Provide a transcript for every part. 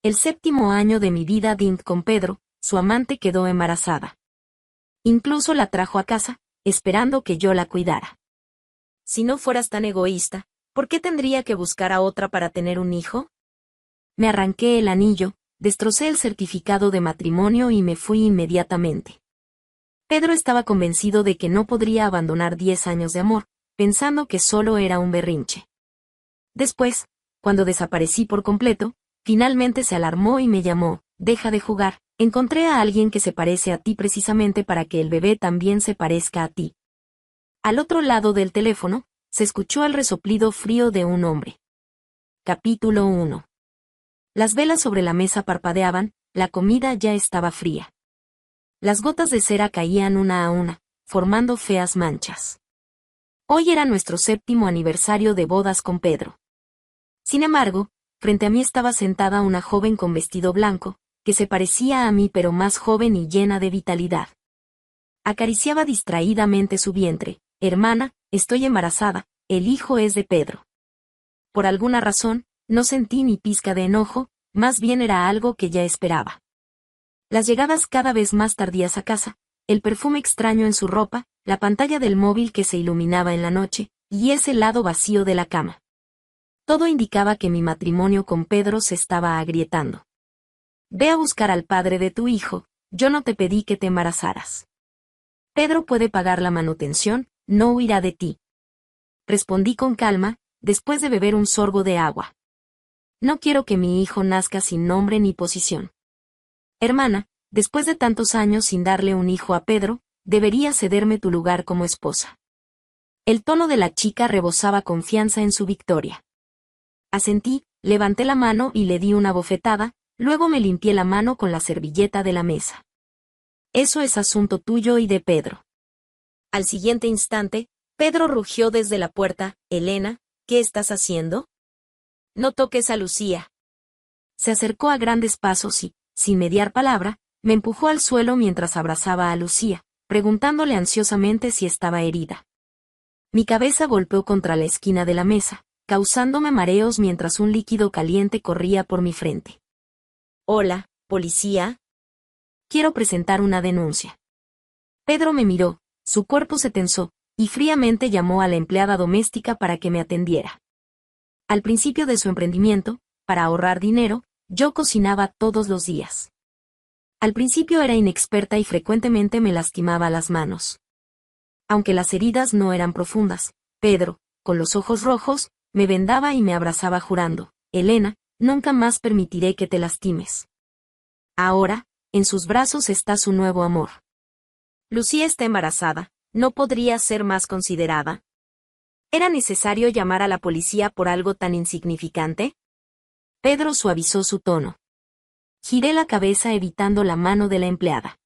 El 7º año de mi vida con Pedro, su amante quedó embarazada. Incluso la trajo a casa, esperando que yo la cuidara. Si no fueras tan egoísta, ¿por qué tendría que buscar a otra para tener un hijo? Me arranqué el anillo, destrocé el certificado de matrimonio y me fui inmediatamente. Pedro estaba convencido de que no podría abandonar 10 años de amor, pensando que solo era un berrinche. Después, cuando desaparecí por completo, finalmente se alarmó y me llamó: deja de jugar, encontré a alguien que se parece a ti precisamente para que el bebé también se parezca a ti. Al otro lado del teléfono, se escuchó el resoplido frío de un hombre. Capítulo 1. Las velas sobre la mesa parpadeaban, la comida ya estaba fría. Las gotas de cera caían una a una, formando feas manchas. Hoy era nuestro 7º aniversario de bodas con Pedro. Sin embargo, frente a mí estaba sentada una joven con vestido blanco, que se parecía a mí pero más joven y llena de vitalidad. Acariciaba distraídamente su vientre. Hermana, estoy embarazada, el hijo es de Pedro. Por alguna razón, no sentí ni pizca de enojo, más bien era algo que ya esperaba. Las llegadas cada vez más tardías a casa, el perfume extraño en su ropa, la pantalla del móvil que se iluminaba en la noche, y ese lado vacío de la cama. Todo indicaba que mi matrimonio con Pedro se estaba agrietando. Ve a buscar al padre de tu hijo, yo no te pedí que te embarazaras. Pedro puede pagar la manutención, no huirá de ti. Respondí con calma, después de beber un sorbo de agua. No quiero que mi hijo nazca sin nombre ni posición. Hermana, después de tantos años sin darle un hijo a Pedro, deberías cederme tu lugar como esposa. El tono de la chica rebosaba confianza en su victoria. Asentí, levanté la mano y le di una bofetada, luego me limpié la mano con la servilleta de la mesa. Eso es asunto tuyo y de Pedro. Al siguiente instante, Pedro rugió desde la puerta: Elena, ¿qué estás haciendo? No toques a Lucía. Se acercó a grandes pasos y, sin mediar palabra, me empujó al suelo mientras abrazaba a Lucía, preguntándole ansiosamente si estaba herida. Mi cabeza golpeó contra la esquina de la mesa, causándome mareos mientras un líquido caliente corría por mi frente. Hola, policía. Quiero presentar una denuncia. Pedro me miró, su cuerpo se tensó, y fríamente llamó a la empleada doméstica para que me atendiera. Al principio de su emprendimiento, para ahorrar dinero, yo cocinaba todos los días. Al principio era inexperta y frecuentemente me lastimaba las manos. Aunque las heridas no eran profundas, Pedro, con los ojos rojos, me vendaba y me abrazaba jurando: Elena, nunca más permitiré que te lastimes. Ahora, en sus brazos está su nuevo amor. Lucía está embarazada, ¿no podría ser más considerada? ¿Era necesario llamar a la policía por algo tan insignificante? Pedro suavizó su tono. Giré la cabeza evitando la mano de la empleada.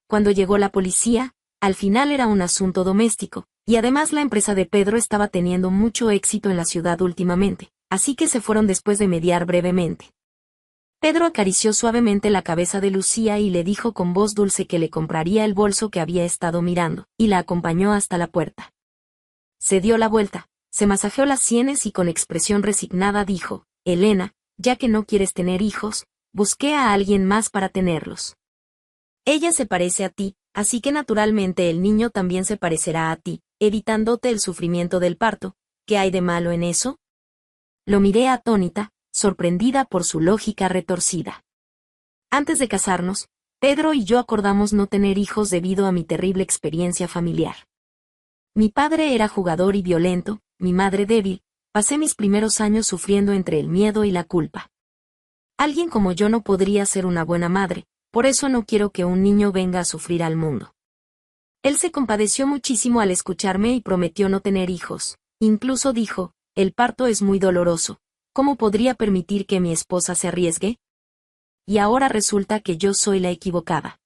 Cuando llegó la policía, al final era un asunto doméstico, y además la empresa de Pedro estaba teniendo mucho éxito en la ciudad últimamente, así que se fueron después de mediar brevemente. Pedro acarició suavemente la cabeza de Lucía y le dijo con voz dulce que le compraría el bolso que había estado mirando, y la acompañó hasta la puerta. Se dio la vuelta, se masajeó las sienes y con expresión resignada dijo: Elena, ya que no quieres tener hijos, busqué a alguien más para tenerlos. Ella se parece a ti, así que naturalmente el niño también se parecerá a ti, evitándote el sufrimiento del parto. ¿Qué hay de malo en eso? Lo miré atónita, sorprendida por su lógica retorcida. Antes de casarnos, Pedro y yo acordamos no tener hijos debido a mi terrible experiencia familiar. Mi padre era jugador y violento, mi madre débil, pasé mis primeros años sufriendo entre el miedo y la culpa. Alguien como yo no podría ser una buena madre, por eso no quiero que un niño venga a sufrir al mundo. Él se compadeció muchísimo al escucharme y prometió no tener hijos, incluso dijo: el parto es muy doloroso, ¿cómo podría permitir que mi esposa se arriesgue? Y ahora resulta que yo soy la equivocada.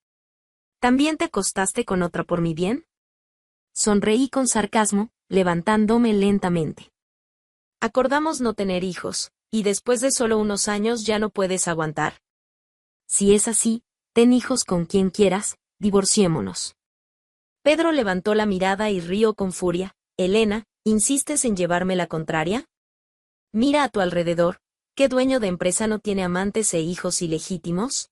¿También te acostaste con otra por mi bien? Sonreí con sarcasmo, levantándome lentamente. Acordamos no tener hijos, y después de solo unos años ya no puedes aguantar. Si es así, ten hijos con quien quieras, divorciémonos. Pedro levantó la mirada y rió con furia. Elena, ¿insistes en llevarme la contraria? Mira a tu alrededor, ¿Qué dueño de empresa no tiene amantes e hijos ilegítimos?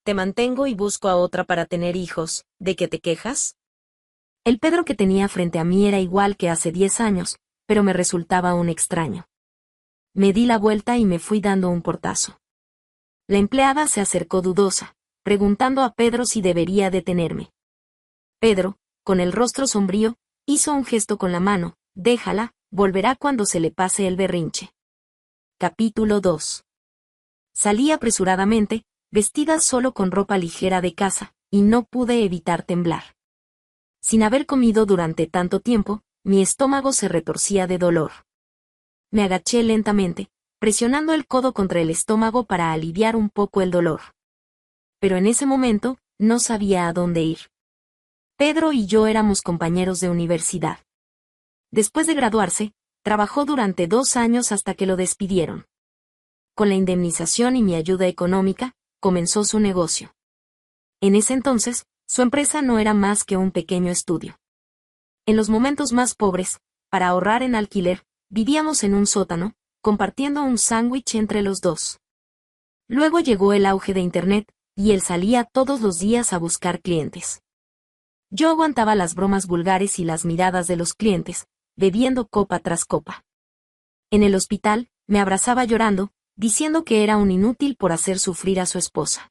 Te mantengo y busco a otra para tener hijos, ¿de qué te quejas? El Pedro que tenía frente a mí era igual que hace 10 años, pero me resultaba un extraño. Me di la vuelta y me fui dando un portazo. La empleada se acercó dudosa, preguntando a Pedro si debería detenerme. Pedro, con el rostro sombrío, hizo un gesto con la mano: déjala, volverá cuando se le pase el berrinche. Capítulo 2. Salí apresuradamente, vestida solo con ropa ligera de casa, y no pude evitar temblar. Sin haber comido durante tanto tiempo, mi estómago se retorcía de dolor. Me agaché lentamente, presionando el codo contra el estómago para aliviar un poco el dolor. Pero en ese momento, no sabía a dónde ir. Pedro y yo éramos compañeros de universidad. Después de graduarse, trabajó durante 2 años hasta que lo despidieron. Con la indemnización y mi ayuda económica, comenzó su negocio. En ese entonces, su empresa no era más que un pequeño estudio. En los momentos más pobres, para ahorrar en alquiler, vivíamos en un sótano, compartiendo un sándwich entre los dos. Luego llegó el auge de Internet, y él salía todos los días a buscar clientes. Yo aguantaba las bromas vulgares y las miradas de los clientes, bebiendo copa tras copa. En el hospital, me abrazaba llorando, diciendo que era un inútil por hacer sufrir a su esposa.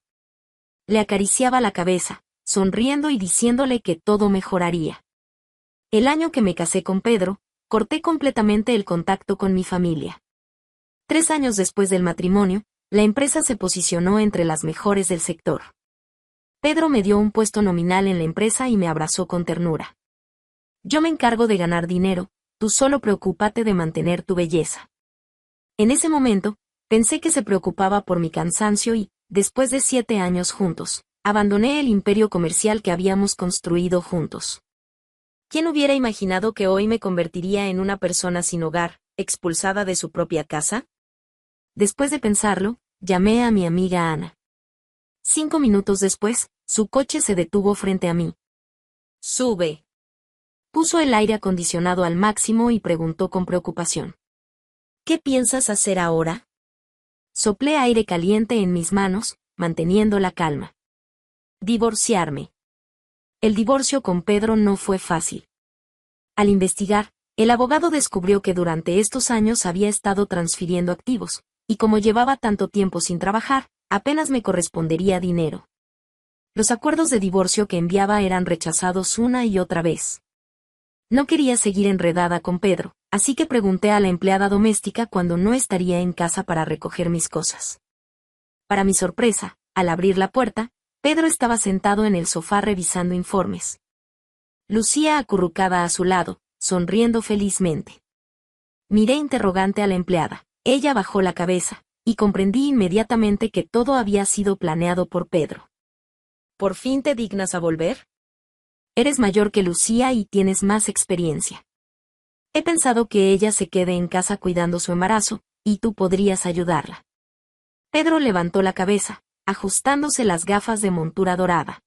Le acariciaba la cabeza, sonriendo y diciéndole que todo mejoraría. El año que me casé con Pedro, corté completamente el contacto con mi familia. 3 años después del matrimonio, la empresa se posicionó entre las mejores del sector. Pedro me dio un puesto nominal en la empresa y me abrazó con ternura. Yo me encargo de ganar dinero, tú solo preocúpate de mantener tu belleza. En ese momento, pensé que se preocupaba por mi cansancio y, después de 7 años juntos, abandoné el imperio comercial que habíamos construido juntos. ¿Quién hubiera imaginado que hoy me convertiría en una persona sin hogar, expulsada de su propia casa? Después de pensarlo, llamé a mi amiga Ana. 5 minutos después, su coche se detuvo frente a mí. Sube. Puso el aire acondicionado al máximo y preguntó con preocupación: ¿qué piensas hacer ahora? Soplé aire caliente en mis manos, manteniendo la calma. Divorciarme. El divorcio con Pedro no fue fácil. Al investigar, el abogado descubrió que durante estos años había estado transfiriendo activos, y como llevaba tanto tiempo sin trabajar, apenas me correspondería dinero. Los acuerdos de divorcio que enviaba eran rechazados una y otra vez. No quería seguir enredada con Pedro, así que pregunté a la empleada doméstica cuándo no estaría en casa para recoger mis cosas. Para mi sorpresa, al abrir la puerta, Pedro estaba sentado en el sofá revisando informes. Lucía acurrucada a su lado, sonriendo felizmente. Miré interrogante a la empleada. Ella bajó la cabeza, y comprendí inmediatamente que todo había sido planeado por Pedro. ¿Por fin te dignas a volver? Eres mayor que Lucía y tienes más experiencia. He pensado que ella se quede en casa cuidando su embarazo, y tú podrías ayudarla. Pedro levantó la cabeza, ajustándose las gafas de montura dorada.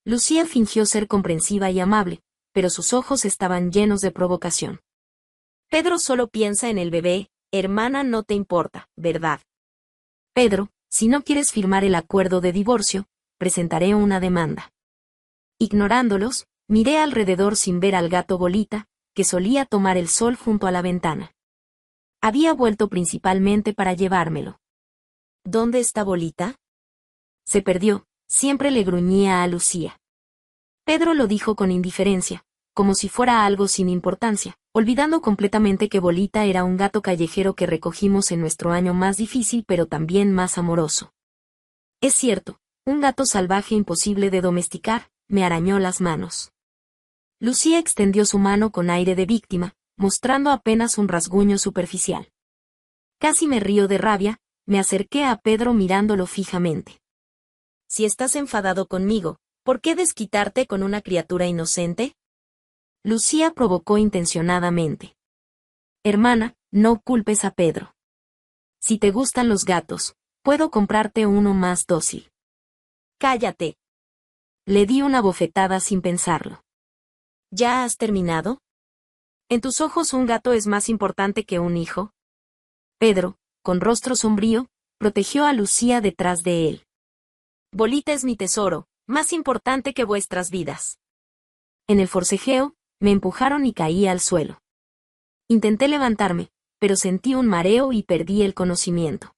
Lucía fingió ser comprensiva y amable, pero sus ojos estaban llenos de provocación. Pedro solo piensa en el bebé, hermana, no te importa, ¿verdad? Pedro, si no quieres firmar el acuerdo de divorcio, presentaré una demanda. Ignorándolos, miré alrededor sin ver al gato Bolita, que solía tomar el sol junto a la ventana. Había vuelto principalmente para llevármelo. ¿Dónde está Bolita? Se perdió, siempre le gruñía a Lucía. Pedro lo dijo con indiferencia, como si fuera algo sin importancia, olvidando completamente que Bolita era un gato callejero que recogimos en nuestro año más difícil pero también más amoroso. Es cierto, un gato salvaje imposible de domesticar, me arañó las manos. Lucía extendió su mano con aire de víctima, mostrando apenas un rasguño superficial. Casi me río de rabia, me acerqué a Pedro mirándolo fijamente. Si estás enfadado conmigo, ¿por qué desquitarte con una criatura inocente? Lucía provocó intencionadamente. Hermana, no culpes a Pedro. Si te gustan los gatos, puedo comprarte uno más dócil. Cállate. Le di una bofetada sin pensarlo. ¿Ya has terminado? ¿En tus ojos un gato es más importante que un hijo? Pedro, con rostro sombrío, protegió a Lucía detrás de él. Bolita es mi tesoro, más importante que vuestras vidas. En el forcejeo, me empujaron y caí al suelo. Intenté levantarme, pero sentí un mareo y perdí el conocimiento.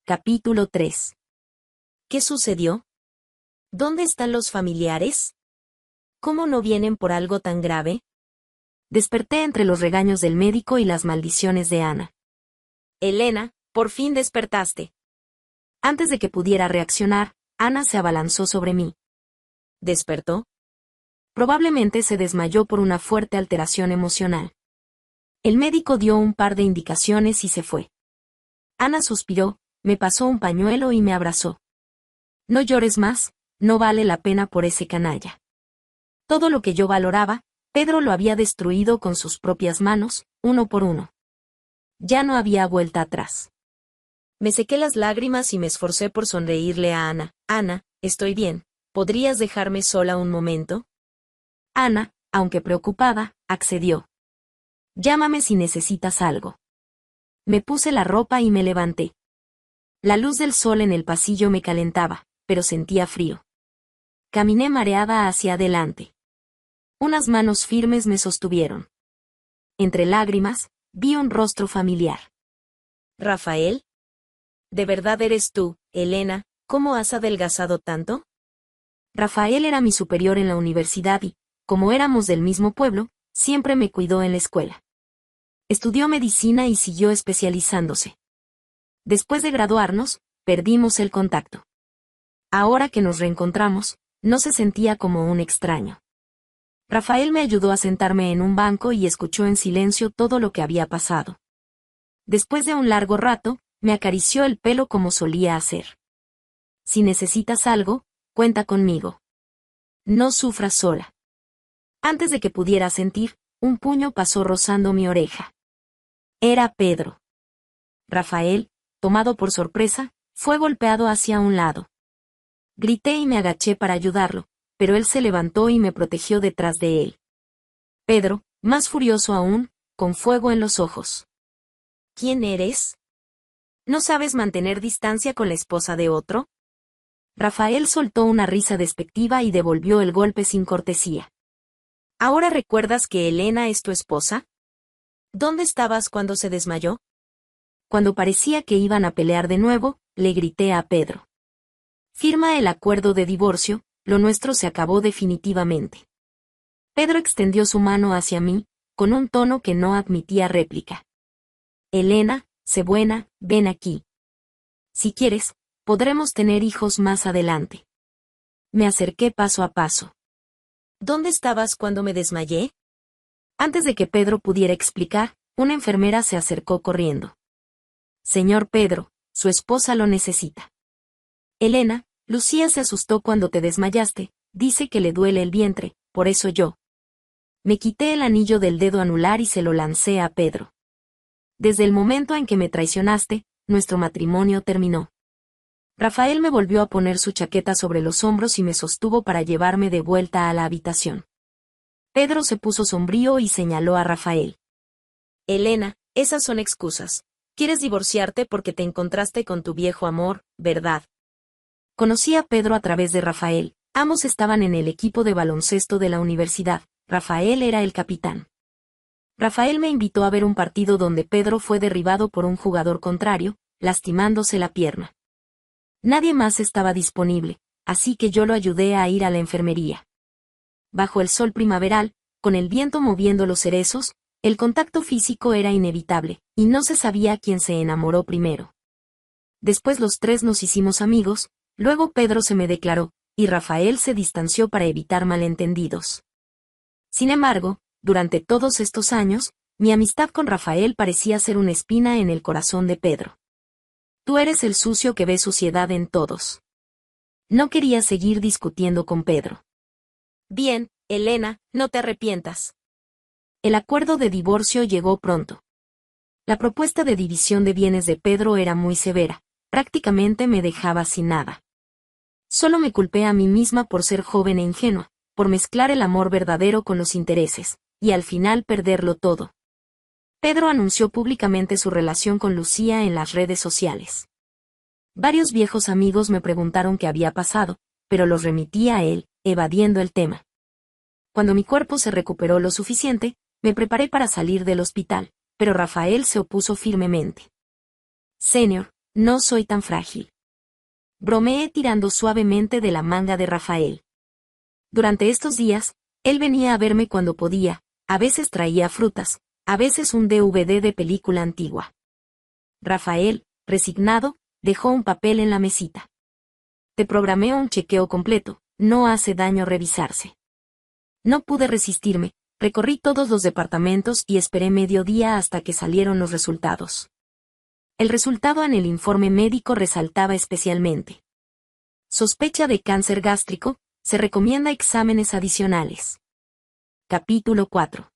Capítulo 3. ¿Qué sucedió? ¿Dónde están los familiares? ¿Cómo no vienen por algo tan grave? Desperté entre los regaños del médico y las maldiciones de Ana. Elena, por fin despertaste. Antes de que pudiera reaccionar, Ana se abalanzó sobre mí. ¿Despertó? Probablemente se desmayó por una fuerte alteración emocional. El médico dio un par de indicaciones y se fue. Ana suspiró, me pasó un pañuelo y me abrazó. No llores más, no vale la pena por ese canalla. Todo lo que yo valoraba, Pedro lo había destruido con sus propias manos, uno por uno. Ya no había vuelta atrás. Me sequé las lágrimas y me esforcé por sonreírle a Ana. Ana, estoy bien, ¿podrías dejarme sola un momento? Ana, aunque preocupada, accedió. Llámame si necesitas algo. Me puse la ropa y me levanté. La luz del sol en el pasillo me calentaba, pero sentía frío. Caminé mareada hacia adelante. Unas manos firmes me sostuvieron. Entre lágrimas, vi un rostro familiar. ¿Rafael? ¿De verdad eres tú, Elena? ¿Cómo has adelgazado tanto? Rafael era mi superior en la universidad y, como éramos del mismo pueblo, siempre me cuidó en la escuela. Estudió medicina y siguió especializándose. Después de graduarnos, perdimos el contacto. Ahora que nos reencontramos, no se sentía como un extraño. Rafael me ayudó a sentarme en un banco y escuchó en silencio todo lo que había pasado. Después de un largo rato, me acarició el pelo como solía hacer. Si necesitas algo, cuenta conmigo. No sufras sola. Antes de que pudiera sentir, un puño pasó rozando mi oreja. Era Pedro. Rafael, tomado por sorpresa, fue golpeado hacia un lado. Grité y me agaché para ayudarlo, pero él se levantó y me protegió detrás de él. Pedro, más furioso aún, con fuego en los ojos. ¿Quién eres? ¿No sabes mantener distancia con la esposa de otro? Rafael soltó una risa despectiva y devolvió el golpe sin cortesía. ¿Ahora recuerdas que Elena es tu esposa? ¿Dónde estabas cuando se desmayó? Cuando parecía que iban a pelear de nuevo, le grité a Pedro. Firma el acuerdo de divorcio, lo nuestro se acabó definitivamente. Pedro extendió su mano hacia mí, con un tono que no admitía réplica. Elena, sé buena, ven aquí. Si quieres, podremos tener hijos más adelante. Me acerqué paso a paso. ¿Dónde estabas cuando me desmayé? Antes de que Pedro pudiera explicar, una enfermera se acercó corriendo. Señor Pedro, su esposa lo necesita. Elena, Lucía se asustó cuando te desmayaste, dice que le duele el vientre, por eso yo. Me quité el anillo del dedo anular y se lo lancé a Pedro. Desde el momento en que me traicionaste, nuestro matrimonio terminó. Rafael me volvió a poner su chaqueta sobre los hombros y me sostuvo para llevarme de vuelta a la habitación. Pedro se puso sombrío y señaló a Rafael. Elena, esas son excusas. Quieres divorciarte porque te encontraste con tu viejo amor, ¿verdad? Conocí a Pedro a través de Rafael, ambos estaban en el equipo de baloncesto de la universidad, Rafael era el capitán. Rafael me invitó a ver un partido donde Pedro fue derribado por un jugador contrario, lastimándose la pierna. Nadie más estaba disponible, así que yo lo ayudé a ir a la enfermería. Bajo el sol primaveral, con el viento moviendo los cerezos, el contacto físico era inevitable, y no se sabía quién se enamoró primero. Después los tres nos hicimos amigos, luego Pedro se me declaró, y Rafael se distanció para evitar malentendidos. Sin embargo, durante todos estos años, mi amistad con Rafael parecía ser una espina en el corazón de Pedro. Tú eres el sucio que ve suciedad en todos. No quería seguir discutiendo con Pedro. Bien, Elena, no te arrepientas. El acuerdo de divorcio llegó pronto. La propuesta de división de bienes de Pedro era muy severa, prácticamente me dejaba sin nada. Solo me culpé a mí misma por ser joven e ingenua, por mezclar el amor verdadero con los intereses, y al final perderlo todo. Pedro anunció públicamente su relación con Lucía en las redes sociales. Varios viejos amigos me preguntaron qué había pasado, pero los remití a él, evadiendo el tema. Cuando mi cuerpo se recuperó lo suficiente, me preparé para salir del hospital, pero Rafael se opuso firmemente. Señor, no soy tan frágil. Bromeé tirando suavemente de la manga de Rafael. Durante estos días, él venía a verme cuando podía, a veces traía frutas, a veces un DVD de película antigua. Rafael, resignado, dejó un papel en la mesita. Te programé un chequeo completo, no hace daño revisarse. No pude resistirme, recorrí todos los departamentos y esperé mediodía hasta que salieron los resultados. El resultado en el informe médico resaltaba especialmente: sospecha de cáncer gástrico, se recomienda exámenes adicionales. Capítulo 4.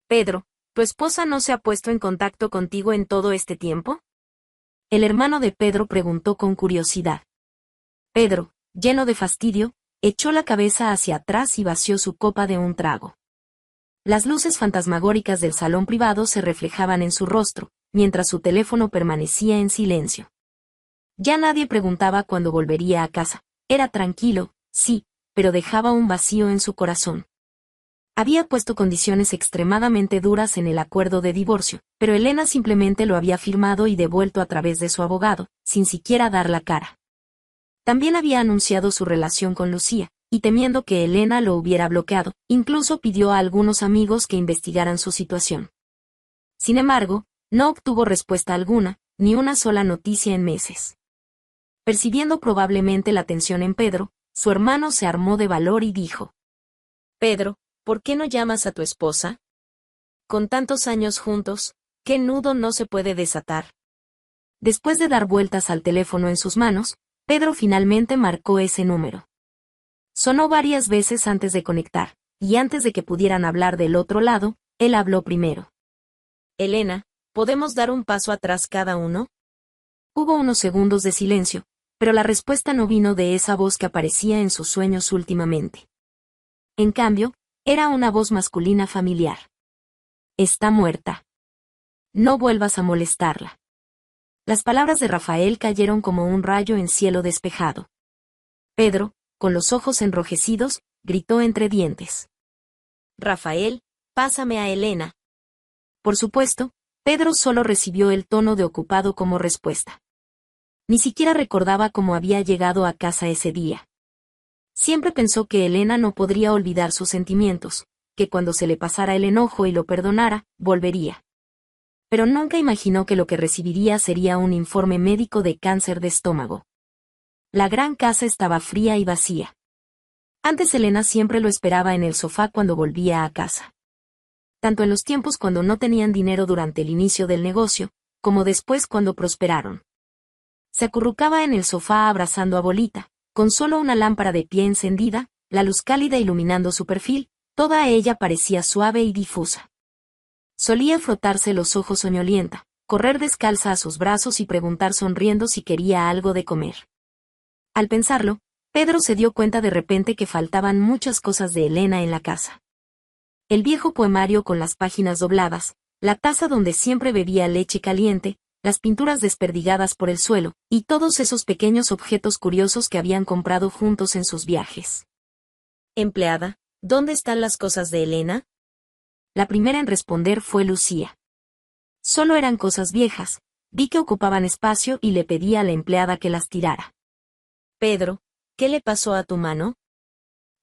Pedro, ¿tu esposa no se ha puesto en contacto contigo en todo este tiempo? El hermano de Pedro preguntó con curiosidad. Pedro, lleno de fastidio, echó la cabeza hacia atrás y vació su copa de un trago. Las luces fantasmagóricas del salón privado se reflejaban en su rostro, mientras su teléfono permanecía en silencio. Ya nadie preguntaba cuándo volvería a casa. Era tranquilo, sí, pero dejaba un vacío en su corazón. Había puesto condiciones extremadamente duras en el acuerdo de divorcio, pero Elena simplemente lo había firmado y devuelto a través de su abogado, sin siquiera dar la cara. También había anunciado su relación con Lucía, y temiendo que Elena lo hubiera bloqueado, incluso pidió a algunos amigos que investigaran su situación. Sin embargo, no obtuvo respuesta alguna, ni una sola noticia en meses. Percibiendo probablemente la tensión en Pedro, su hermano se armó de valor y dijo: Pedro, ¿por qué no llamas a tu esposa? Con tantos años juntos, ¿qué nudo no se puede desatar? Después de dar vueltas al teléfono en sus manos, Pedro finalmente marcó ese número. Sonó varias veces antes de conectar, y antes de que pudieran hablar del otro lado, él habló primero. Elena, ¿podemos dar un paso atrás cada uno? Hubo unos segundos de silencio, pero la respuesta no vino de esa voz que aparecía en sus sueños últimamente. En cambio, era una voz masculina familiar. Está muerta. No vuelvas a molestarla. Las palabras de Rafael cayeron como un rayo en cielo despejado. Pedro, con los ojos enrojecidos, gritó entre dientes: Rafael, pásame a Elena. Por supuesto, Pedro solo recibió el tono de ocupado como respuesta. Ni siquiera recordaba cómo había llegado a casa ese día. Siempre pensó que Elena no podría olvidar sus sentimientos, que cuando se le pasara el enojo y lo perdonara, volvería. Pero nunca imaginó que lo que recibiría sería un informe médico de cáncer de estómago. La gran casa estaba fría y vacía. Antes Elena siempre lo esperaba en el sofá cuando volvía a casa. Tanto en los tiempos cuando no tenían dinero durante el inicio del negocio, como después cuando prosperaron. Se acurrucaba en el sofá abrazando a Bolita, con solo una lámpara de pie encendida, la luz cálida iluminando su perfil, toda ella parecía suave y difusa. Solía frotarse los ojos soñolienta, correr descalza a sus brazos y preguntar sonriendo si quería algo de comer. Al pensarlo, Pedro se dio cuenta de repente que faltaban muchas cosas de Elena en la casa. El viejo poemario con las páginas dobladas, la taza donde siempre bebía leche caliente, las pinturas desperdigadas por el suelo, y todos esos pequeños objetos curiosos que habían comprado juntos en sus viajes. Empleada, ¿dónde están las cosas de Elena? La primera en responder fue Lucía. Solo eran cosas viejas, vi que ocupaban espacio y le pedí a la empleada que las tirara. Pedro, ¿qué le pasó a tu mano?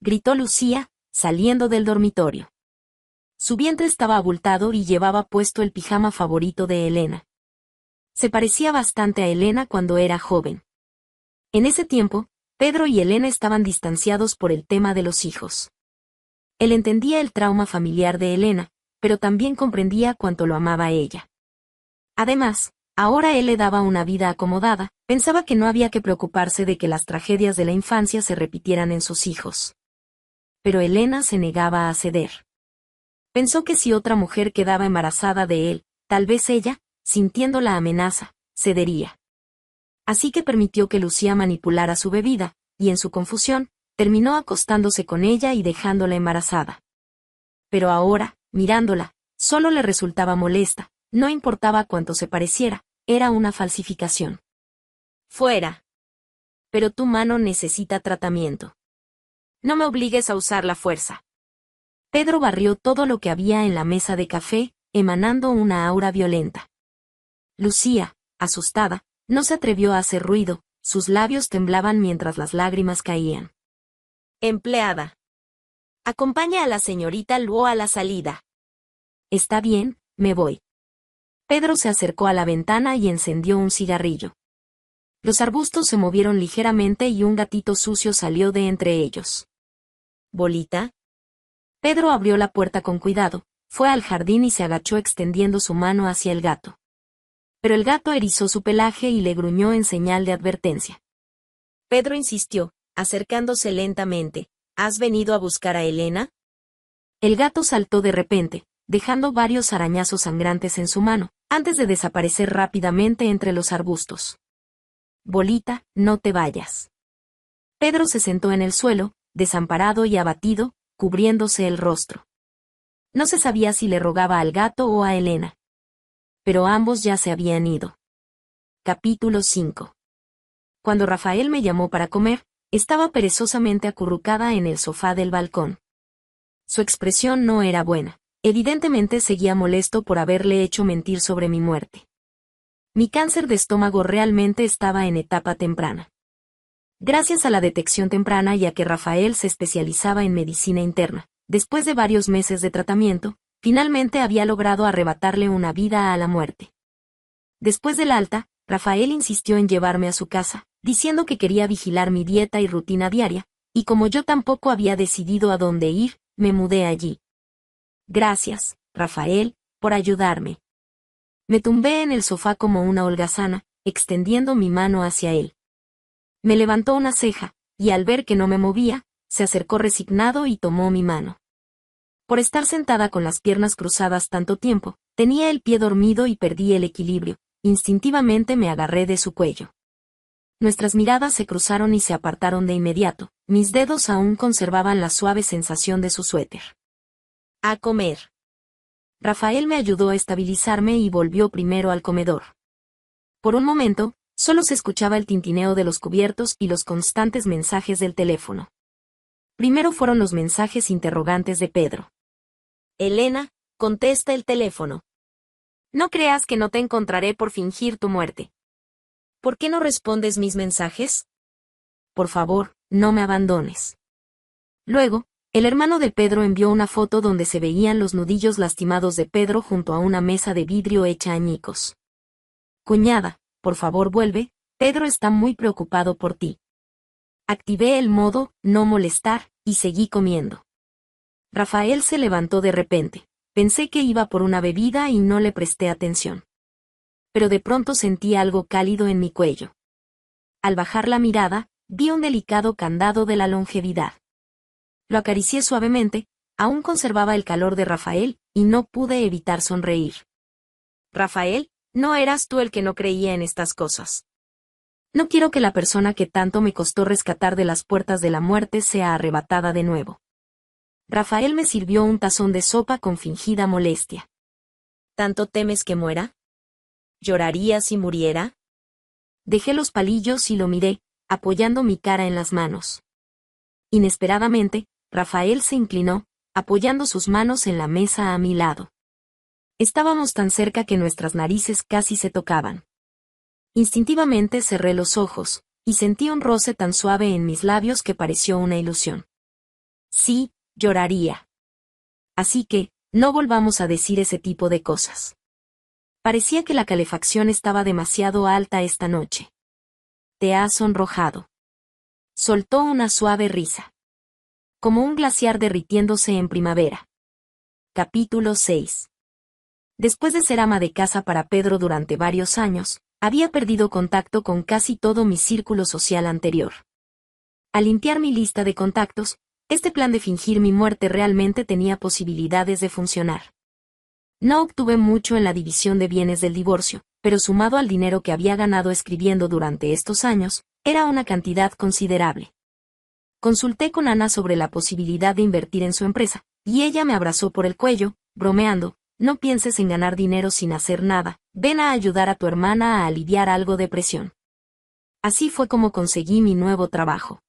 Gritó Lucía, saliendo del dormitorio. Su vientre estaba abultado y llevaba puesto el pijama favorito de Elena. Se parecía bastante a Elena cuando era joven. En ese tiempo, Pedro y Elena estaban distanciados por el tema de los hijos. Él entendía el trauma familiar de Elena, pero también comprendía cuánto lo amaba a ella. Además, ahora él le daba una vida acomodada, pensaba que no había que preocuparse de que las tragedias de la infancia se repitieran en sus hijos. Pero Elena se negaba a ceder. Pensó que si otra mujer quedaba embarazada de él, tal vez ella, sintiendo la amenaza, cedería. Así que permitió que Lucía manipulara su bebida, y en su confusión, terminó acostándose con ella y dejándola embarazada. Pero ahora, mirándola, solo le resultaba molesta, no importaba cuánto se pareciera, era una falsificación. Fuera. Pero tu mano necesita tratamiento. No me obligues a usar la fuerza. Pedro barrió todo lo que había en la mesa de café, emanando una aura violenta. Lucía, asustada, no se atrevió a hacer ruido, sus labios temblaban mientras las lágrimas caían. Empleada. Acompaña a la señorita Luo a la salida. Está bien, me voy. Pedro se acercó a la ventana y encendió un cigarrillo. Los arbustos se movieron ligeramente y un gatito sucio salió de entre ellos. ¿Bolita? Pedro abrió la puerta con cuidado, fue al jardín y se agachó extendiendo su mano hacia el gato. Pero el gato erizó su pelaje y le gruñó en señal de advertencia. Pedro insistió, acercándose lentamente. ¿Has venido a buscar a Elena? El gato saltó de repente, dejando varios arañazos sangrantes en su mano, antes de desaparecer rápidamente entre los arbustos. Bolita, no te vayas. Pedro se sentó en el suelo, desamparado y abatido, cubriéndose el rostro. No se sabía si le rogaba al gato o a Elena. Pero ambos ya se habían ido. Capítulo 5. Cuando Rafael me llamó para comer, estaba perezosamente acurrucada en el sofá del balcón. Su expresión no era buena. Evidentemente seguía molesto por haberle hecho mentir sobre mi muerte. Mi cáncer de estómago realmente estaba en etapa temprana. Gracias a la detección temprana y a que Rafael se especializaba en medicina interna, después de varios meses de tratamiento, finalmente había logrado arrebatarle una vida a la muerte. Después del alta, Rafael insistió en llevarme a su casa, diciendo que quería vigilar mi dieta y rutina diaria, y como yo tampoco había decidido a dónde ir, me mudé allí. Gracias, Rafael, por ayudarme. Me tumbé en el sofá como una holgazana, extendiendo mi mano hacia él. Me levantó una ceja, y al ver que no me movía, se acercó resignado y tomó mi mano. Por estar sentada con las piernas cruzadas tanto tiempo, tenía el pie dormido y perdí el equilibrio, instintivamente me agarré de su cuello. Nuestras miradas se cruzaron y se apartaron de inmediato, mis dedos aún conservaban la suave sensación de su suéter. A comer. Rafael me ayudó a estabilizarme y volvió primero al comedor. Por un momento, solo se escuchaba el tintineo de los cubiertos y los constantes mensajes del teléfono. Primero fueron los mensajes interrogantes de Pedro. Elena, contesta el teléfono. No creas que no te encontraré por fingir tu muerte. ¿Por qué no respondes mis mensajes? Por favor, no me abandones. Luego, el hermano de Pedro envió una foto donde se veían los nudillos lastimados de Pedro junto a una mesa de vidrio hecha añicos. Cuñada, por favor vuelve, Pedro está muy preocupado por ti. Activé el modo no molestar y seguí comiendo. Rafael se levantó de repente. Pensé que iba por una bebida y no le presté atención. Pero de pronto sentí algo cálido en mi cuello. Al bajar la mirada, vi un delicado candado de la longevidad. Lo acaricié suavemente, aún conservaba el calor de Rafael, y no pude evitar sonreír. Rafael, no eras tú el que no creía en estas cosas. No quiero que la persona que tanto me costó rescatar de las puertas de la muerte sea arrebatada de nuevo. Rafael me sirvió un tazón de sopa con fingida molestia. ¿Tanto temes que muera? ¿Lloraría si muriera? Dejé los palillos y lo miré, apoyando mi cara en las manos. Inesperadamente, Rafael se inclinó, apoyando sus manos en la mesa a mi lado. Estábamos tan cerca que nuestras narices casi se tocaban. Instintivamente cerré los ojos, y sentí un roce tan suave en mis labios que pareció una ilusión. Sí, lloraría. Así que, no volvamos a decir ese tipo de cosas. Parecía que la calefacción estaba demasiado alta esta noche. Te has sonrojado. Soltó una suave risa. Como un glaciar derritiéndose en primavera. Capítulo 6. Después de ser ama de casa para Pedro durante varios años, había perdido contacto con casi todo mi círculo social anterior. Al limpiar mi lista de contactos, este plan de fingir mi muerte realmente tenía posibilidades de funcionar. No obtuve mucho en la división de bienes del divorcio, pero sumado al dinero que había ganado escribiendo durante estos años, era una cantidad considerable. Consulté con Ana sobre la posibilidad de invertir en su empresa, y ella me abrazó por el cuello, bromeando, no pienses en ganar dinero sin hacer nada, ven a ayudar a tu hermana a aliviar algo de presión. Así fue como conseguí mi nuevo trabajo.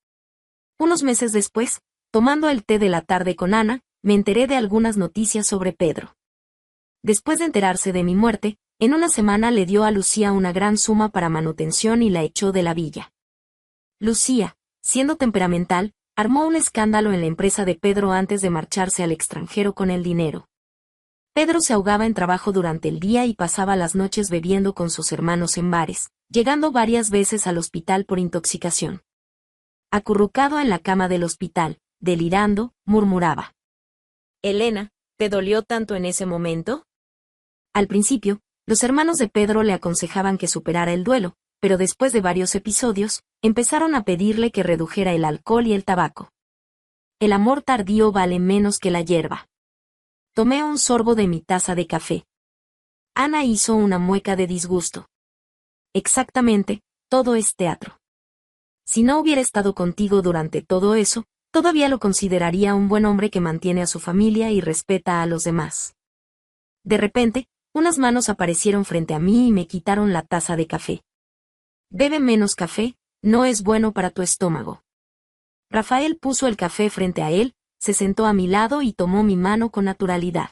Unos meses después, tomando el té de la tarde con Ana, me enteré de algunas noticias sobre Pedro. Después de enterarse de mi muerte, en una semana le dio a Lucía una gran suma para manutención y la echó de la villa. Lucía, siendo temperamental, armó un escándalo en la empresa de Pedro antes de marcharse al extranjero con el dinero. Pedro se ahogaba en trabajo durante el día y pasaba las noches bebiendo con sus hermanos en bares, llegando varias veces al hospital por intoxicación. Acurrucado en la cama del hospital, delirando, murmuraba. Elena, ¿te dolió tanto en ese momento? Al principio, los hermanos de Pedro le aconsejaban que superara el duelo, pero después de varios episodios, empezaron a pedirle que redujera el alcohol y el tabaco. El amor tardío vale menos que la hierba. Tomé un sorbo de mi taza de café. Ana hizo una mueca de disgusto. Exactamente, todo es teatro. Si no hubiera estado contigo durante todo eso, todavía lo consideraría un buen hombre que mantiene a su familia y respeta a los demás. De repente, unas manos aparecieron frente a mí y me quitaron la taza de café. Bebe menos café, no es bueno para tu estómago. Rafael puso el café frente a él, se sentó a mi lado y tomó mi mano con naturalidad.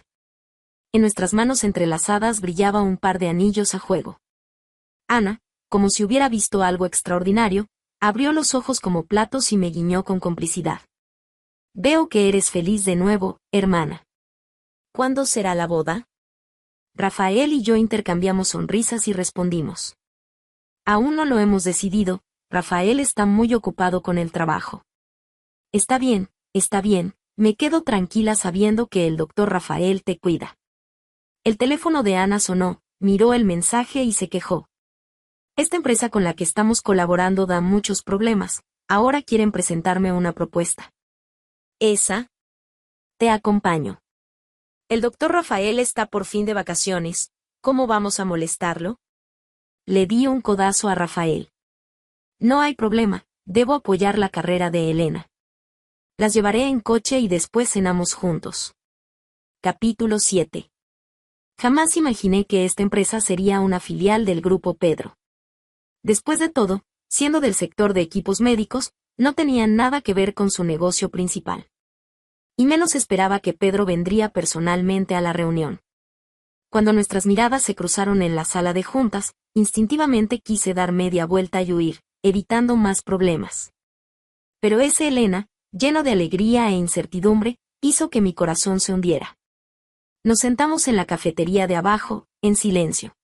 En nuestras manos entrelazadas brillaba un par de anillos a juego. Ana, como si hubiera visto algo extraordinario, abrió los ojos como platos y me guiñó con complicidad. Veo que eres feliz de nuevo, hermana. ¿Cuándo será la boda? Rafael y yo intercambiamos sonrisas y respondimos. Aún no lo hemos decidido, Rafael está muy ocupado con el trabajo. Está bien, me quedo tranquila sabiendo que el doctor Rafael te cuida. El teléfono de Ana sonó, miró el mensaje y se quejó. Esta empresa con la que estamos colaborando da muchos problemas, ahora quieren presentarme una propuesta. ¿Esa? Te acompaño. El doctor Rafael está por fin de vacaciones, ¿cómo vamos a molestarlo? Le di un codazo a Rafael. No hay problema, debo apoyar la carrera de Elena. Las llevaré en coche y después cenamos juntos. Capítulo 7. Jamás imaginé que esta empresa sería una filial del Grupo Pedro. Después de todo, siendo del sector de equipos médicos, no tenía nada que ver con su negocio principal. Y menos esperaba que Pedro vendría personalmente a la reunión. Cuando nuestras miradas se cruzaron en la sala de juntas, instintivamente quise dar media vuelta y huir, evitando más problemas. Pero ese Elena, lleno de alegría e incertidumbre, hizo que mi corazón se hundiera. Nos sentamos en la cafetería de abajo, en silencio.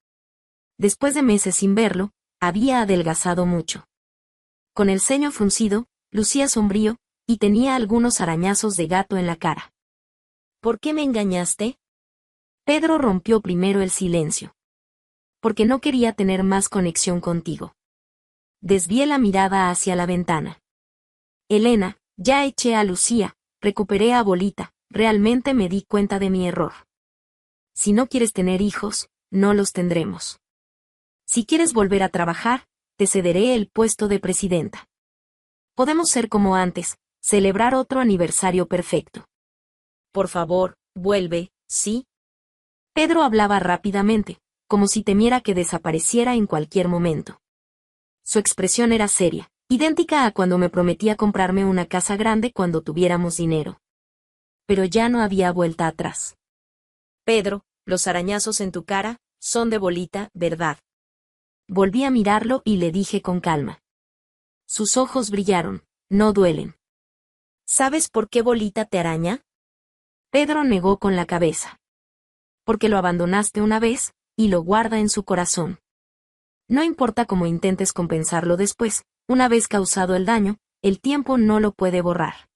Después de meses sin verlo, había adelgazado mucho. Con el ceño fruncido, lucía sombrío, y tenía algunos arañazos de gato en la cara. ¿Por qué me engañaste? Pedro rompió primero el silencio. Porque no quería tener más conexión contigo. Desvié la mirada hacia la ventana. Elena, ya eché a Lucía, recuperé a Bolita, realmente me di cuenta de mi error. Si no quieres tener hijos, no los tendremos. Si quieres volver a trabajar, te cederé el puesto de presidenta. Podemos ser como antes, celebrar otro aniversario perfecto. Por favor, vuelve, ¿sí? Pedro hablaba rápidamente, como si temiera que desapareciera en cualquier momento. Su expresión era seria, idéntica a cuando me prometía comprarme una casa grande cuando tuviéramos dinero. Pero ya no había vuelta atrás. Pedro, los arañazos en tu cara, son de Bolita, ¿verdad? Volví a mirarlo y le dije con calma. Sus ojos brillaron, no duelen. ¿Sabes por qué Bolita te araña? Pedro negó con la cabeza. Porque lo abandonaste una vez, y lo guarda en su corazón. No importa cómo intentes compensarlo después, una vez causado el daño, el tiempo no lo puede borrar.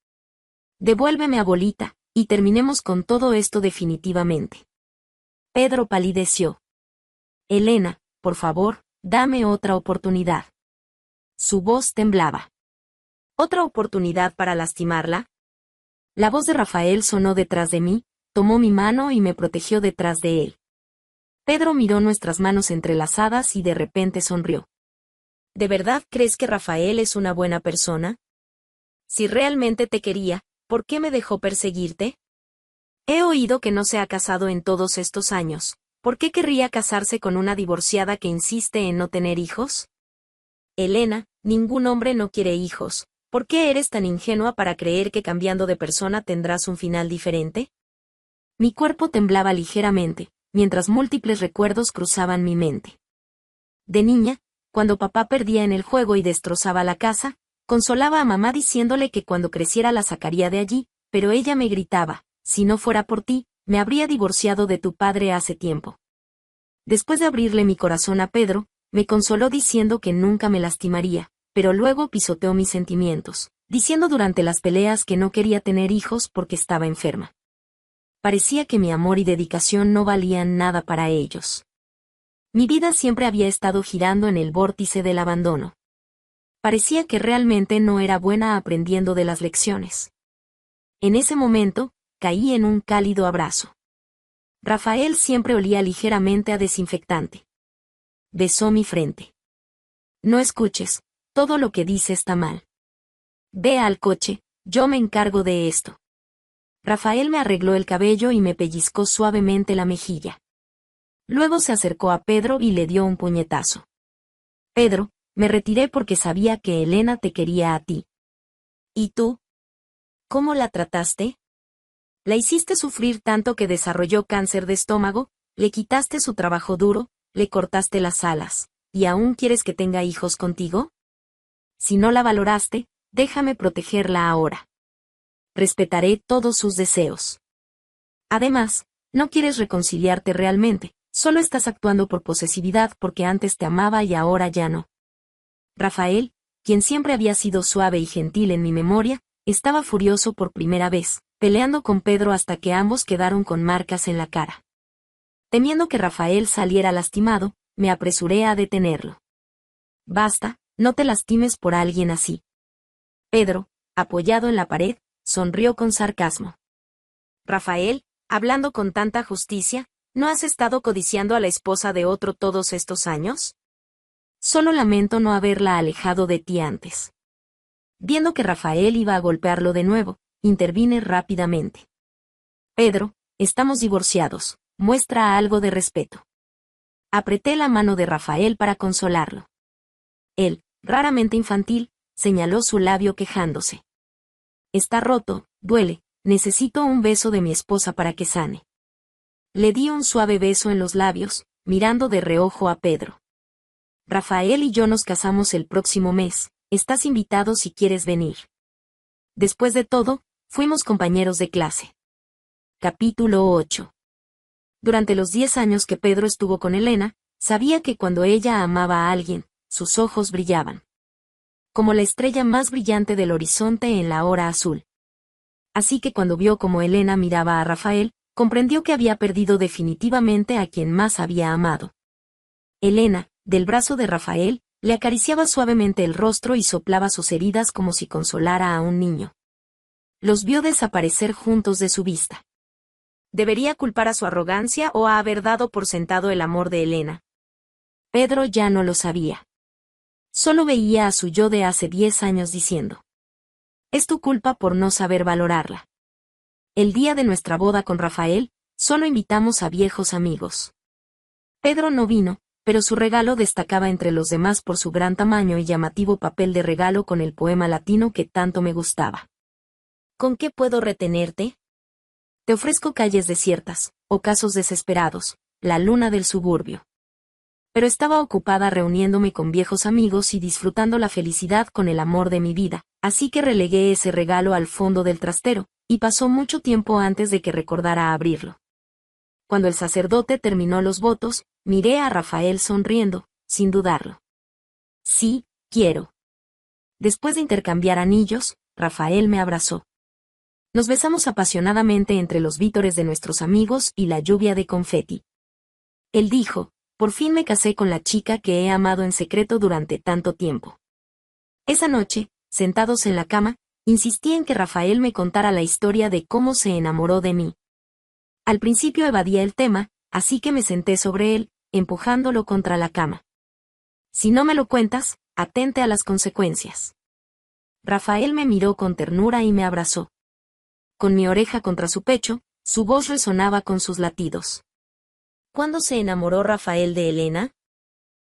Devuélveme a Bolita, y terminemos con todo esto definitivamente. Pedro palideció. Elena, por favor, dame otra oportunidad. Su voz temblaba. ¿Otra oportunidad para lastimarla? La voz de Rafael sonó detrás de mí, tomó mi mano y me protegió detrás de él. Pedro miró nuestras manos entrelazadas y de repente sonrió. ¿De verdad crees que Rafael es una buena persona? Si realmente te quería, ¿por qué me dejó perseguirte? He oído que no se ha casado en todos estos años. ¿Por qué querría casarse con una divorciada que insiste en no tener hijos? Elena, ningún hombre no quiere hijos. ¿Por qué eres tan ingenua para creer que cambiando de persona tendrás un final diferente? Mi cuerpo temblaba ligeramente, mientras múltiples recuerdos cruzaban mi mente. De niña, cuando papá perdía en el juego y destrozaba la casa, consolaba a mamá diciéndole que cuando creciera la sacaría de allí, pero ella me gritaba, si no fuera por ti, me habría divorciado de tu padre hace tiempo. Después de abrirle mi corazón a Pedro, me consoló diciendo que nunca me lastimaría, pero luego pisoteó mis sentimientos, diciendo durante las peleas que no quería tener hijos porque estaba enferma. Parecía que mi amor y dedicación no valían nada para ellos. Mi vida siempre había estado girando en el vórtice del abandono. Parecía que realmente no era buena aprendiendo de las lecciones. En ese momento, caí en un cálido abrazo. Rafael siempre olía ligeramente a desinfectante. Besó mi frente. No escuches, todo lo que dice está mal. Ve al coche, yo me encargo de esto. Rafael me arregló el cabello y me pellizcó suavemente la mejilla. Luego se acercó a Pedro y le dio un puñetazo. Pedro, me retiré porque sabía que Elena te quería a ti. ¿Y tú? ¿Cómo la trataste? La hiciste sufrir tanto que desarrolló cáncer de estómago, le quitaste su trabajo duro, le cortaste las alas, ¿y aún quieres que tenga hijos contigo? Si no la valoraste, déjame protegerla ahora. Respetaré todos sus deseos. Además, no quieres reconciliarte realmente, solo estás actuando por posesividad porque antes te amaba y ahora ya no. Rafael, quien siempre había sido suave y gentil en mi memoria, estaba furioso por primera vez, peleando con Pedro hasta que ambos quedaron con marcas en la cara. Temiendo que Rafael saliera lastimado, me apresuré a detenerlo. Basta, no te lastimes por alguien así. Pedro, apoyado en la pared, sonrió con sarcasmo. Rafael, hablando con tanta justicia, ¿no has estado codiciando a la esposa de otro todos estos años? Solo lamento no haberla alejado de ti antes. Viendo que Rafael iba a golpearlo de nuevo, intervine rápidamente. Pedro, estamos divorciados, muestra algo de respeto. Apreté la mano de Rafael para consolarlo. Él, raramente infantil, señaló su labio quejándose. Está roto, duele, necesito un beso de mi esposa para que sane. Le di un suave beso en los labios, mirando de reojo a Pedro. Rafael y yo nos casamos el próximo mes, estás invitado si quieres venir. Después de todo, fuimos compañeros de clase. Capítulo 8. Durante los 10 años que Pedro estuvo con Elena, sabía que cuando ella amaba a alguien, sus ojos brillaban. Como la estrella más brillante del horizonte en la hora azul. Así que cuando vio cómo Elena miraba a Rafael, comprendió que había perdido definitivamente a quien más había amado. Elena, del brazo de Rafael, le acariciaba suavemente el rostro y soplaba sus heridas como si consolara a un niño. Los vio desaparecer juntos de su vista. ¿Debería culpar a su arrogancia o a haber dado por sentado el amor de Elena? Pedro ya no lo sabía. Solo veía a su yo de hace 10 años diciendo: es tu culpa por no saber valorarla. El día de nuestra boda con Rafael, solo invitamos a viejos amigos. Pedro no vino, pero su regalo destacaba entre los demás por su gran tamaño y llamativo papel de regalo con el poema latino que tanto me gustaba. ¿Con qué puedo retenerte? Te ofrezco calles desiertas, ocasos desesperados, la luna del suburbio. Pero estaba ocupada reuniéndome con viejos amigos y disfrutando la felicidad con el amor de mi vida, así que relegué ese regalo al fondo del trastero, y pasó mucho tiempo antes de que recordara abrirlo. Cuando el sacerdote terminó los votos, miré a Rafael sonriendo, sin dudarlo. Sí, quiero. Después de intercambiar anillos, Rafael me abrazó. Nos besamos apasionadamente entre los vítores de nuestros amigos y la lluvia de confeti. Él dijo: por fin me casé con la chica que he amado en secreto durante tanto tiempo. Esa noche, sentados en la cama, insistí en que Rafael me contara la historia de cómo se enamoró de mí. Al principio evadía el tema, así que me senté sobre él, empujándolo contra la cama. Si no me lo cuentas, atente a las consecuencias. Rafael me miró con ternura y me abrazó. Con mi oreja contra su pecho, Su voz resonaba con sus latidos. ¿Cuándo se enamoró Rafael de Elena?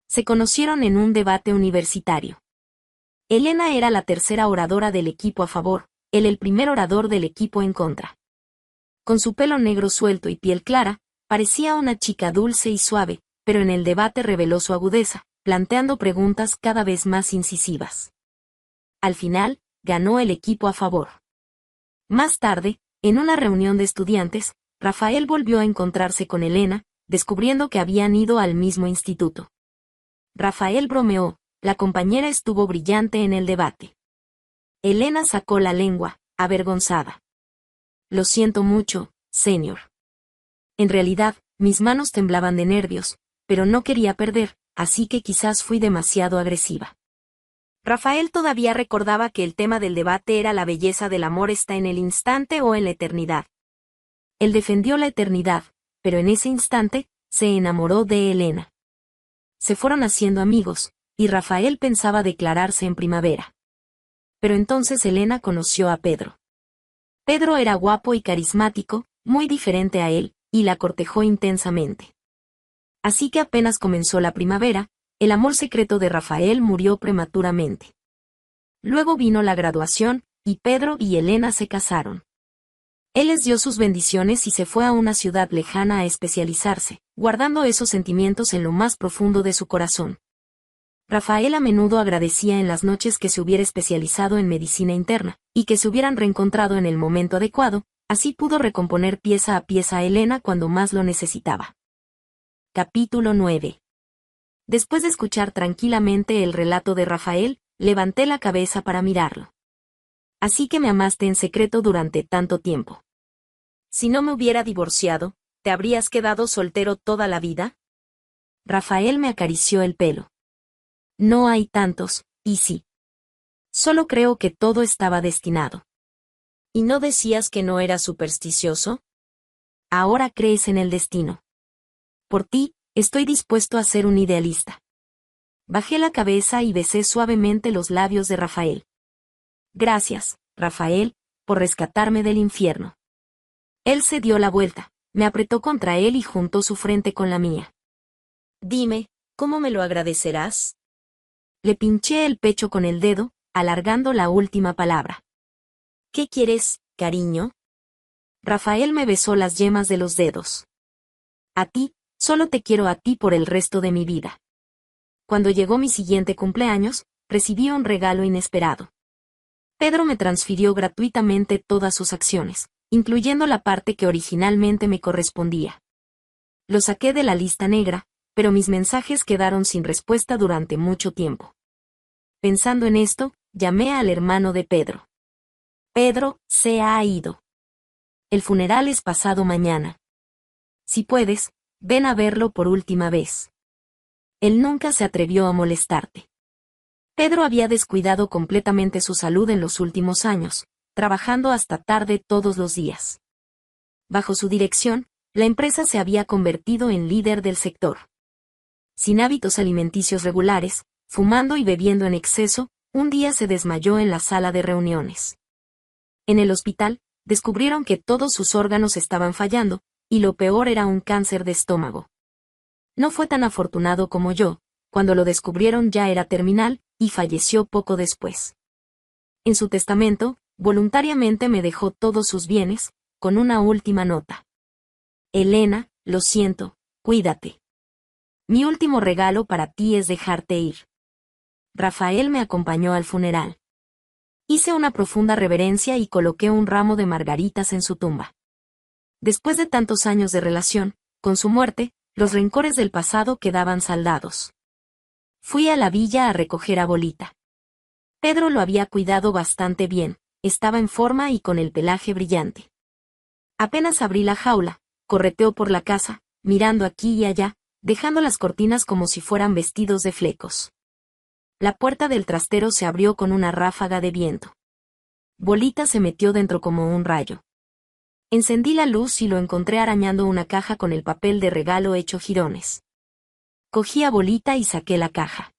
Se conocieron en un debate universitario. Elena era la tercera oradora del equipo a favor, él el primer orador del equipo en contra. Con su pelo negro suelto y piel clara, parecía una chica dulce y suave, pero en el debate reveló su agudeza, planteando preguntas cada vez más incisivas. Al final, ganó el equipo a favor. Más tarde, en una reunión de estudiantes, Rafael volvió a encontrarse con Elena, descubriendo que habían ido al mismo instituto. Rafael bromeó, la compañera estuvo brillante en el debate. Elena sacó la lengua, avergonzada. Lo siento mucho, señor. En realidad, mis manos temblaban de nervios, pero no quería perder, así que quizás fui demasiado agresiva. Rafael todavía recordaba que el tema del debate era la belleza del amor está en el instante o en la eternidad. Él defendió la eternidad, pero en ese instante, se enamoró de Elena. Se fueron haciendo amigos, y Rafael pensaba declararse en primavera. Pero entonces Elena conoció a Pedro. Pedro era guapo y carismático, muy diferente a él, y la cortejó intensamente. Así que apenas comenzó la primavera, el amor secreto de Rafael murió prematuramente. Luego vino la graduación, y Pedro y Elena se casaron. Él les dio sus bendiciones y se fue a una ciudad lejana a especializarse, guardando esos sentimientos en lo más profundo de su corazón. Rafael a menudo agradecía en las noches que se hubiera especializado en medicina interna, y que se hubieran reencontrado en el momento adecuado, así pudo recomponer pieza a pieza a Elena cuando más lo necesitaba. Capítulo 9. Después de escuchar tranquilamente el relato de Rafael, levanté la cabeza para mirarlo. Así que me amaste en secreto durante tanto tiempo. Si no me hubiera divorciado, ¿te habrías quedado soltero toda la vida? Rafael me acarició el pelo. No hay tantos, y sí. Solo creo que todo estaba destinado. ¿Y no decías que no eras supersticioso? Ahora crees en el destino. Por ti, estoy dispuesto a ser un idealista. Bajé la cabeza y besé suavemente los labios de Rafael. Gracias, Rafael, por rescatarme del infierno. Él se dio la vuelta, me apretó contra él y juntó su frente con la mía. Dime, ¿cómo me lo agradecerás? Le pinché el pecho con el dedo, alargando la última palabra. ¿Qué quieres, cariño? Rafael me besó las yemas de los dedos. A ti, solo te quiero a ti por el resto de mi vida. Cuando llegó mi siguiente cumpleaños, recibí un regalo inesperado. Pedro me transfirió gratuitamente todas sus acciones, incluyendo la parte que originalmente me correspondía. Lo saqué de la lista negra, pero mis mensajes quedaron sin respuesta durante mucho tiempo. Pensando en esto, llamé al hermano de Pedro. Pedro, se ha ido. El funeral es pasado mañana. Si puedes, ven a verlo por última vez. Él nunca se atrevió a molestarte. Pedro había descuidado completamente su salud en los últimos años, trabajando hasta tarde todos los días. Bajo su dirección, la empresa se había convertido en líder del sector. Sin hábitos alimenticios regulares, fumando y bebiendo en exceso, un día se desmayó en la sala de reuniones. En el hospital, descubrieron que todos sus órganos estaban fallando, y lo peor era un cáncer de estómago. No fue tan afortunado como yo, cuando lo descubrieron ya era terminal, y falleció poco después. En su testamento, voluntariamente me dejó todos sus bienes, con una última nota. Elena, lo siento, cuídate. Mi último regalo para ti es dejarte ir. Rafael me acompañó al funeral. Hice una profunda reverencia y coloqué un ramo de margaritas en su tumba. Después de tantos años de relación, con su muerte, los rencores del pasado quedaban saldados. Fui a la villa a recoger a Bolita. Pedro lo había cuidado bastante bien, estaba en forma y con el pelaje brillante. Apenas abrí la jaula, correteó por la casa, mirando aquí y allá, dejando las cortinas como si fueran vestidos de flecos. La puerta del trastero se abrió con una ráfaga de viento. Bolita se metió dentro como un rayo. Encendí la luz y lo encontré arañando una caja con el papel de regalo hecho jirones. Cogí a Bolita y saqué la caja.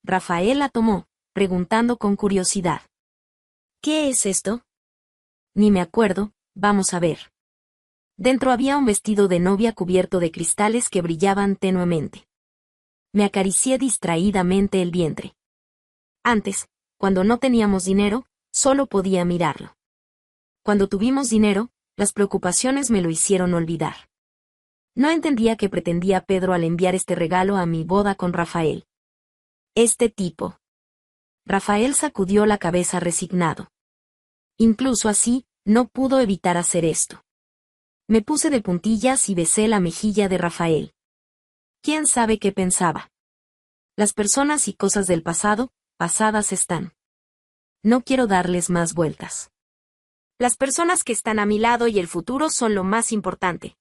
Rafael la tomó, preguntando con curiosidad. ¿Qué es esto? Ni me acuerdo, vamos a ver. Dentro había un vestido de novia cubierto de cristales que brillaban tenuemente. Me acaricié distraídamente el vientre. Antes, cuando no teníamos dinero, solo podía mirarlo. Cuando tuvimos dinero, las preocupaciones me lo hicieron olvidar. No entendía qué pretendía Pedro al enviar este regalo a mi boda con Rafael. Este tipo. Rafael sacudió la cabeza resignado. Incluso así, no pudo evitar hacer esto. Me puse de puntillas y besé la mejilla de Rafael. ¿Quién sabe qué pensaba? Las personas y cosas del pasado, pasadas están. No quiero darles más vueltas. Las personas que están a mi lado y el futuro son lo más importante.